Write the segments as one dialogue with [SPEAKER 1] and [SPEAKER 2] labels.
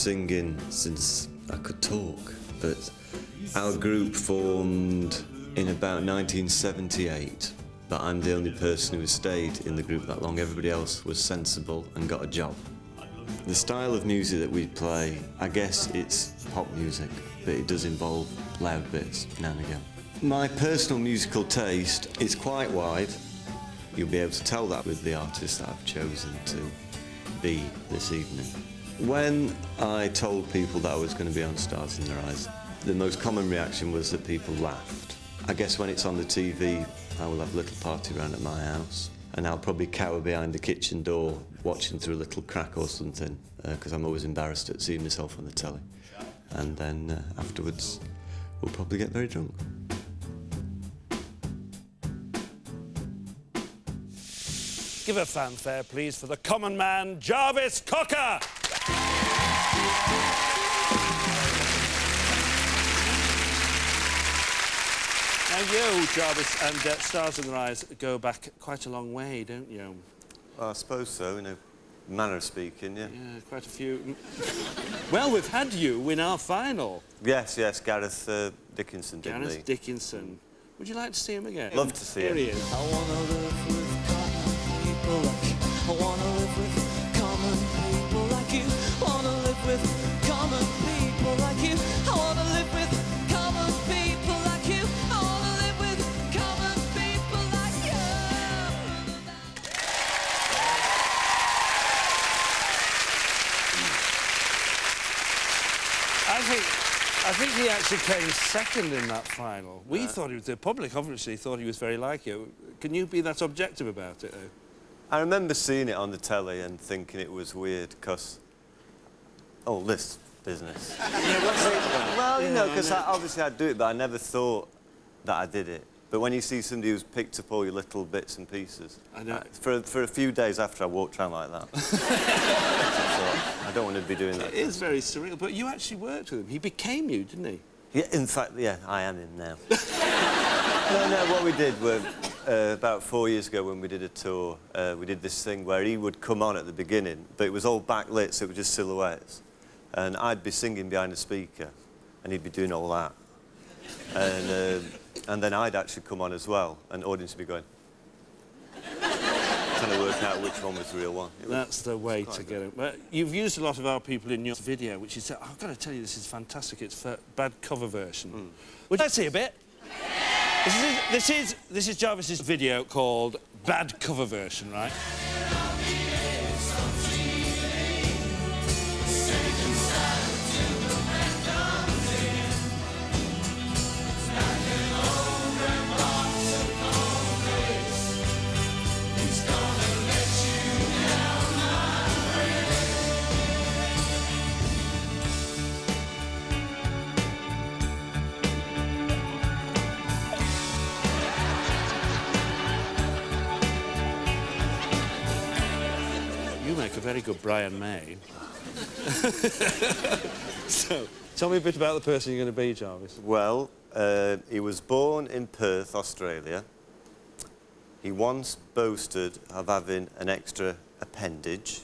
[SPEAKER 1] singing since I could talk, but our group formed in about 1978, but I'm the only person who has stayed in the group that long. Everybody else was sensible and got a job. The style of music that we play, I guess it's pop music, but it does involve loud bits now and again. My personal musical taste is quite wide. You'll be able to tell that with the artist that I've chosen to be this evening. When I told people that I was going to be on Stars in Their Eyes, the most common reaction was that people laughed. I guess when it's on the TV, I will have a little party round at my house, and I'll probably cower behind the kitchen door watching through a little crack or something, because I'm always embarrassed at seeing myself on the telly. And then afterwards, we'll probably get very drunk.
[SPEAKER 2] Give a fanfare, please, for the common man, Jarvis Cocker! Now, you, Jarvis, and Stars in Their Eyes go back quite a long way, don't you?
[SPEAKER 1] Well, I suppose so, in a manner of speaking, yeah.
[SPEAKER 2] Yeah, quite a few. Well, we've had you in our final.
[SPEAKER 1] Yes, Gareth Dickinson did
[SPEAKER 2] Gareth Dickinson. Would you like to see him again?
[SPEAKER 1] Love to see him.
[SPEAKER 2] Here he is.
[SPEAKER 3] I wanna live with common people like you. I wanna live with common people like you. Wanna live with common people like you. I wanna live with common people like you. I wanna live with common people like you.
[SPEAKER 2] I think he actually came second in that final. We thought he was... The public obviously thought he was very like you. Can you be that objective about it, though?
[SPEAKER 1] I remember seeing it on the telly and thinking it was weird, because... Oh, this business.
[SPEAKER 2] Yeah, what's it about?
[SPEAKER 1] Well, you know, because obviously I'd do it, but I never thought that I did it. But when you see somebody who's picked up all your little bits and pieces...
[SPEAKER 2] I know.
[SPEAKER 1] For a few days after, I walked around like that. So I thought, I don't want to be doing that.
[SPEAKER 2] It is very surreal, but you actually worked with him. He became you, didn't he?
[SPEAKER 1] Yeah, in fact, yeah, I am him now. No, what we did was, about 4 years ago when we did a tour, we did this thing where he would come on at the beginning, but it was all backlit, so it was just silhouettes. And I'd be singing behind the speaker, and he'd be doing all that. And then I'd actually come on as well, and the audience would be going... trying to work out which one was the real one.
[SPEAKER 2] That's the way to get it. Well, you've used a lot of our people in your video, which is... I've got to tell you, this is fantastic. It's a bad cover version. Let's see a bit. This is Jarvis's video called Bad Cover Version, right? You make a very good Brian May. So, tell me a bit about the person you're going to be, Jarvis.
[SPEAKER 1] Well, he was born in Perth, Australia. He once boasted of having an extra appendage.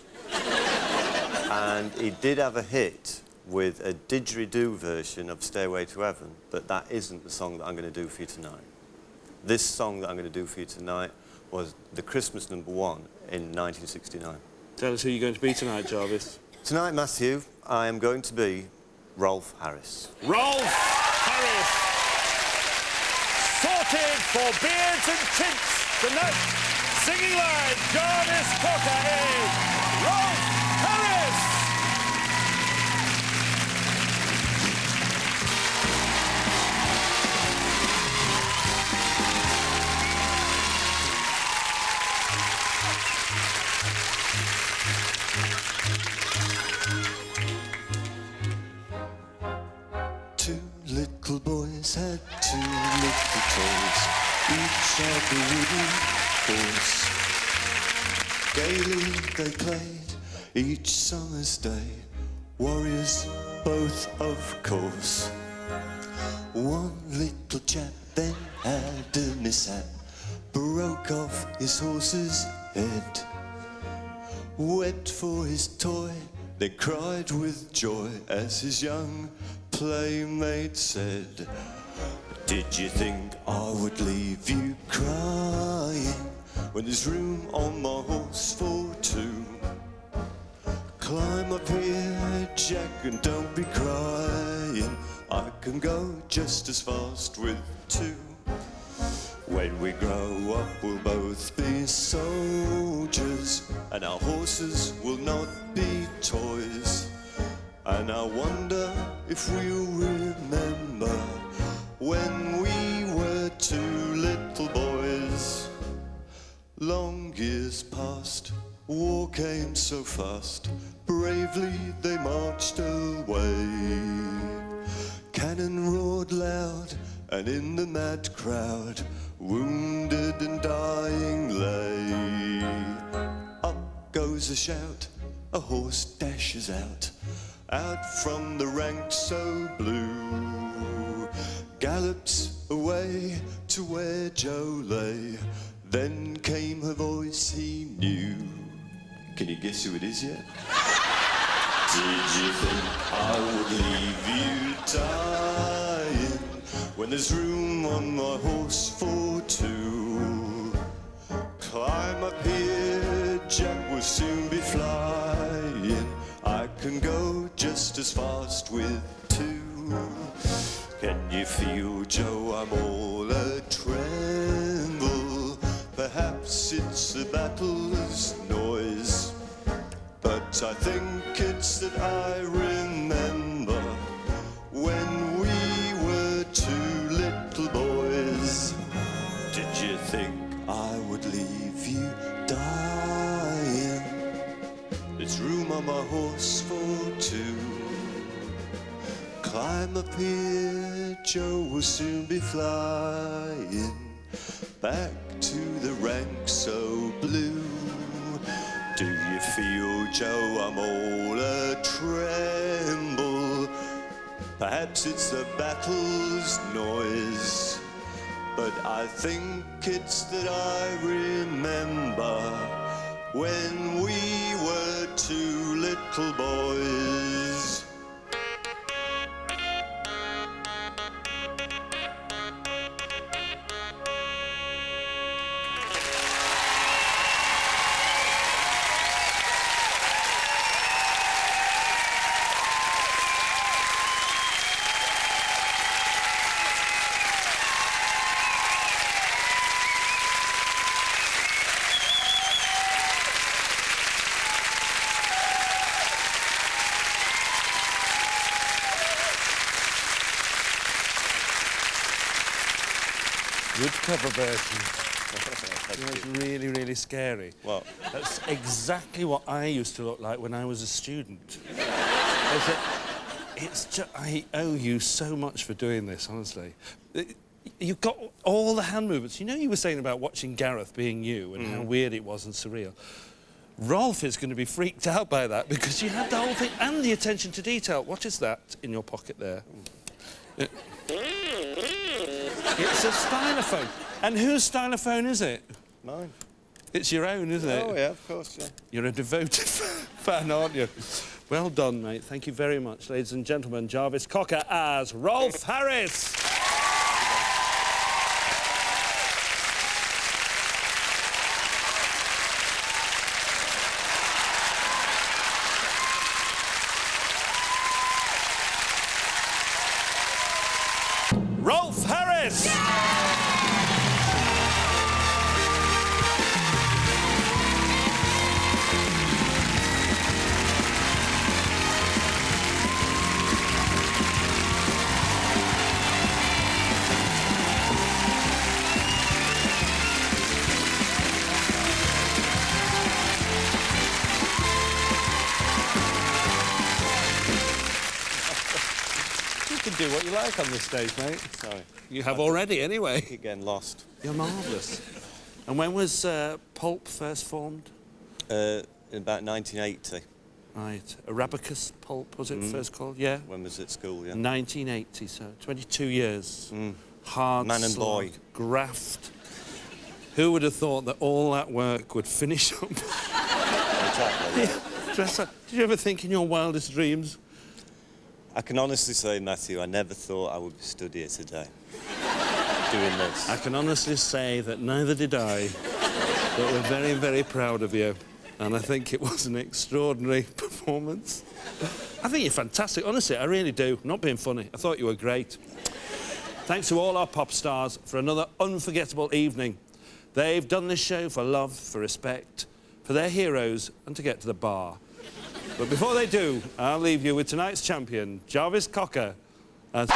[SPEAKER 1] And he did have a hit with a didgeridoo version of Stairway to Heaven, but that isn't the song that I'm going to do for you tonight. This song that I'm going to do for you tonight was the Christmas #1 in 1969.
[SPEAKER 2] Tell us who you're going to be tonight, Jarvis.
[SPEAKER 1] Tonight, Matthew, I am going to be Rolf Harris.
[SPEAKER 2] Rolf Harris! Sorted for beards and tints tonight. Singing live, Jarvis Cocker is Rolf Harris!
[SPEAKER 3] Two little boys had two little toys, each had a wooden horse. Gaily they played each summer's day, warriors both of course. One little chap then had a mishap, broke off his horse's head, wept for his toy,
[SPEAKER 1] They cried with joy as his young playmate said, "Did you think I would leave you crying when there's room on my horse for two? Climb up here, Jack, and don't be crying. I can go just as fast with two. When we grow up, we'll both be soldiers, and our horses will not be toys. And I wonder if we'll remember when we were two little boys. Long years passed, war came so fast, bravely they marched away. Cannon roared loud, and in the mad crowd, wounded and dying lay. Up goes a shout, a horse dashes out from the ranks so blue. Gallops away to where Joe lay, then came her voice he knew. Can you guess who it is yet? Did you think I would leave you dying when there's room on my horse for two? Climb up here, Jack, will soon be flying. I can go just as fast with two. Can you feel, Joe, I'm all a-tremble? Perhaps it's the battle's noise, but I think it's that I remember when we were two little boys. Did you think I would leave you dying? There's room on my horse for two. Climb up here, Joe, will soon be flying back to the ranks so blue. Do you feel, Joe, I'm all a-tremble? Perhaps it's the battle's noise, but I think it's that I remember when we were two little boys.
[SPEAKER 2] Good cover version. It was really, really scary.
[SPEAKER 1] What?
[SPEAKER 2] That's exactly what I used to look like when I was a student. I owe you so much for doing this, honestly. You've got all the hand movements. You know, you were saying about watching Gareth being you and how weird it was and surreal. Rolf is going to be freaked out by that because you had the whole thing and the attention to detail. What is that in your pocket there? It's a stylophone. And whose stylophone is it?
[SPEAKER 1] Mine.
[SPEAKER 2] It's your own, isn't it?
[SPEAKER 1] Oh, yeah, of course, yeah.
[SPEAKER 2] You're a devoted fan, aren't you? Well done, mate. Thank you very much, ladies and gentlemen. Jarvis Cocker as Rolf Harris. Rolf Harris! You can do what you like on this stage, mate.
[SPEAKER 1] Sorry.
[SPEAKER 2] You have already, anyway.
[SPEAKER 1] Keep getting lost.
[SPEAKER 2] You're marvellous. And when was Pulp first formed?
[SPEAKER 1] In about 1980.
[SPEAKER 2] Right. Arabicus Pulp, was it first called? Yeah.
[SPEAKER 1] When was it at school, yeah?
[SPEAKER 2] 1980, so 22 years. Hard
[SPEAKER 1] Man and
[SPEAKER 2] slog,
[SPEAKER 1] boy.
[SPEAKER 2] graft. Who would have thought that all that work would finish up?
[SPEAKER 1] Exactly, yeah.
[SPEAKER 2] Did you ever think in your wildest dreams?
[SPEAKER 1] I can honestly say, Matthew, I never thought I would be stood here today doing this.
[SPEAKER 2] I can honestly say that neither did I, but we're very, very proud of you. And I think it was an extraordinary performance. I think you're fantastic. Honestly, I really do. I'm not being funny. I thought you were great. Thanks to all our pop stars for another unforgettable evening. They've done this show for love, for respect, for their heroes, and to get to the bar. But before they do, I'll leave you with tonight's champion, Jarvis Cocker, as